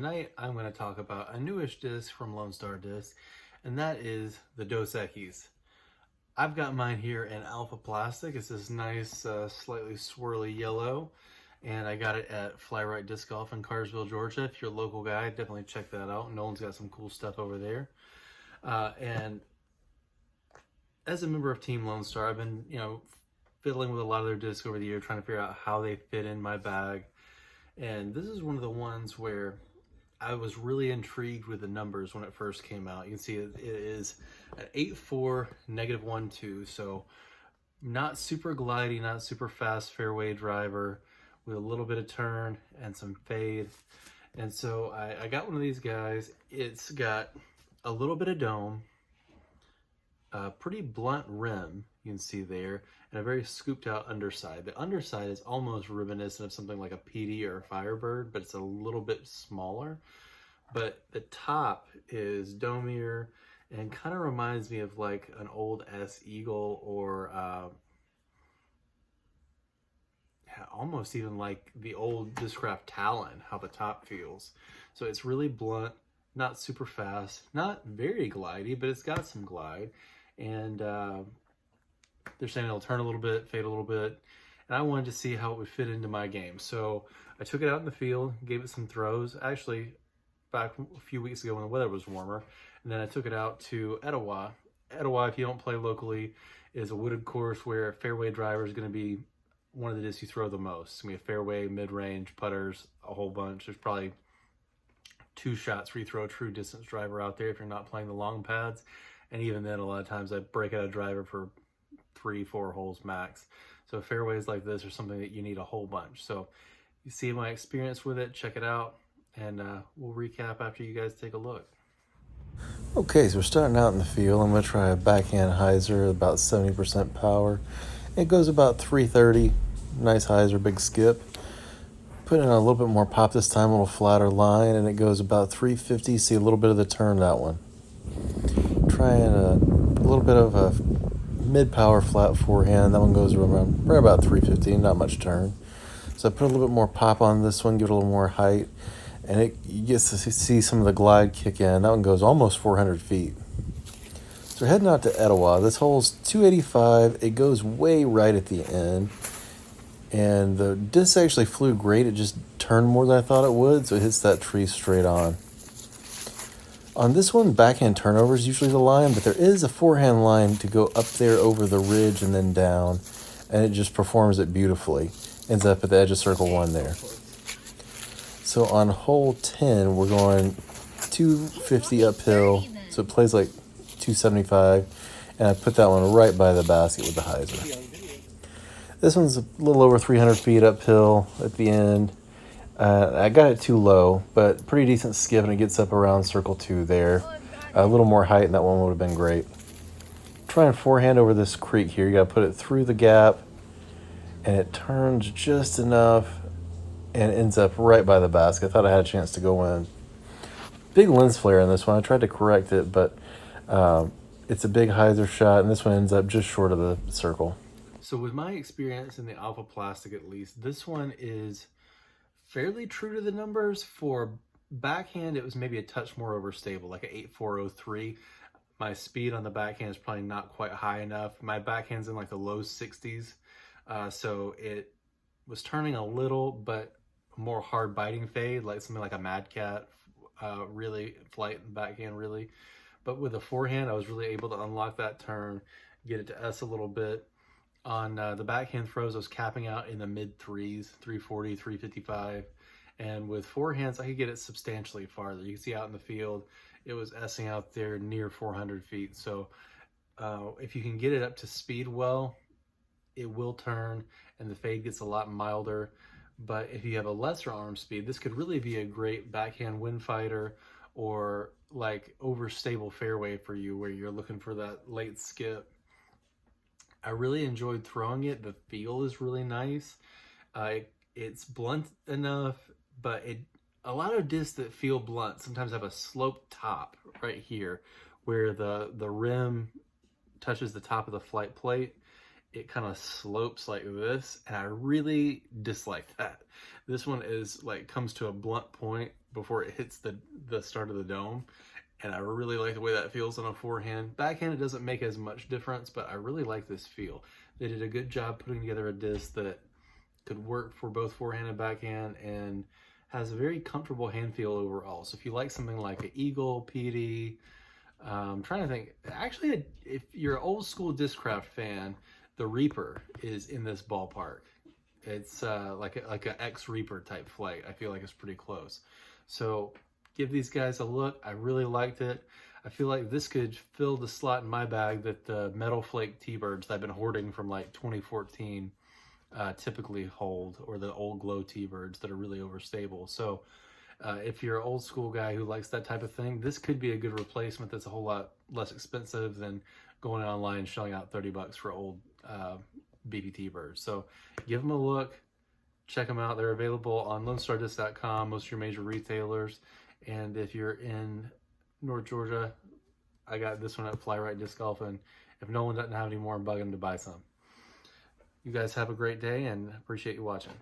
tonight I'm going to talk about a newish disc from Lonestar Disc, and that is the Dos Equis. I've got mine here in alpha plastic. It's this nice, slightly swirly yellow, and I got it at Fly Right Disc Golf in Cartersville, Georgia. If you're a local guy, definitely check that out. Nolan's got some cool stuff over there. And as a member of Team Lonestar, I've been, fiddling with a lot of their discs over the year, trying to figure out how they fit in my bag. And this is one of the ones where I was really intrigued with the numbers when it first came out. You can see it is an 8.4 -1.2, so not super glidey, not super fast fairway driver, with a little bit of turn and some fade. And so I got one of these guys. It's got a little bit of dome, a pretty blunt rim, you can see there, and a very scooped out underside. The underside is almost reminiscent of something like a PD or a Firebird, but it's a little bit smaller. But the top is domier and kind of reminds me of like an old S Eagle, or almost even like the old Discraft Talon, how the top feels. So it's really blunt, not super fast, not very glidey, but it's got some glide. And they're saying it'll turn a little bit, fade a little bit, and I wanted to see how it would fit into my game. So I took it out in the field, gave it some throws, actually back a few weeks ago when the weather was warmer, and then I took it out to Etowah. Etowah, if you don't play locally, is a wooded course where fairway driver is going to be one of the discs you throw the most. It's going to be a fairway, mid-range, putters, a whole bunch. There's probably 2 shots where you throw a true distance driver out there if you're not playing the long pads. And even then, a lot of times I break out a driver for 3-4 holes max. So fairways like this are something that you need a whole bunch. So you see my experience with it, check it out, and we'll recap after you guys take a look. Okay, so we're starting out in the field. I'm going to try a backhand hyzer, about 70% power. It goes about 330. Nice hyzer, big skip. Put in a little bit more pop this time, a little flatter line, and it goes about 350. See a little bit of the turn, that one. Trying a little bit of a mid-power flat forehand. That one goes around right about 350, not much turn. So I put a little bit more pop on this one, give it a little more height, and you get to see some of the glide kick in. That one goes almost 400 feet. So we're heading out to Etowah. This hole's 285. It goes way right at the end. And the disc actually flew great. It just turned more than I thought it would, so it hits that tree straight on. On this one, backhand turnover is usually the line, but there is a forehand line to go up there over the ridge and then down, and it just performs it beautifully. Ends up at the edge of circle 1 there. So on hole 10, we're going 250 uphill, so it plays like 275, and I put that one right by the basket with the hyzer. This one's a little over 300 feet uphill at the end. I got it too low, but pretty decent skip, and it gets up around circle 2 there. A little more height, and that one would have been great. Try and forehand over this creek here. You got to put it through the gap, and it turns just enough, and it ends up right by the basket. I thought I had a chance to go in. Big lens flare in this one. I tried to correct it, but it's a big hyzer shot, and this one ends up just short of the circle. So with my experience in the alpha plastic, at least, this one is fairly true to the numbers. For backhand, it was maybe a touch more overstable, like an 8.403. My speed on the backhand is probably not quite high enough. My backhand's in like the low 60s, so it was turning a little, but more hard biting fade, like something like a Mad Cat, really flight and backhand really. But with the forehand, I was really able to unlock that turn, get it to S a little bit. On the backhand throws, I was capping out in the mid-3s, 340, 355. And with forehands, I could get it substantially farther. You can see out in the field, it was S-ing out there near 400 feet. So if you can get it up to speed well, it will turn, and the fade gets a lot milder. But if you have a lesser arm speed, this could really be a great backhand wind fighter, or like overstable fairway for you where you're looking for that late skip. I really enjoyed throwing it. The feel is really nice. It's blunt enough, but a lot of discs that feel blunt sometimes have a sloped top right here where the rim touches the top of the flight plate. it kind of slopes like this, and I really dislike that. This one is like comes to a blunt point before it hits the start of the dome, and I really like the way that feels on a forehand. Backhand, it doesn't make as much difference, but I really like this feel. They did a good job putting together a disc that could work for both forehand and backhand, and has a very comfortable hand feel overall. So if you like something like an Eagle, PD, I'm trying to think. Actually, if you're an old school Discraft fan, the Reaper is in this ballpark. It's like an X Reaper type flight. I feel like it's pretty close. So give these guys a look. I really liked it. I feel like this could fill the slot in my bag that the Metal Flake T-Birds that I've been hoarding from like 2014 typically hold, or the old Glow T-Birds that are really overstable. So if you're an old school guy who likes that type of thing, this could be a good replacement that's a whole lot less expensive than going online and shelling out $30 for old BPT birds. So give them a look, check them out. They're available on LoneStarDisc.com, most of your major retailers. And if you're in North Georgia, I got this one at Fly Right Disc Golf, and if Nolan doesn't have any more, I'm bugging him to buy some. You guys have a great day, and appreciate you watching.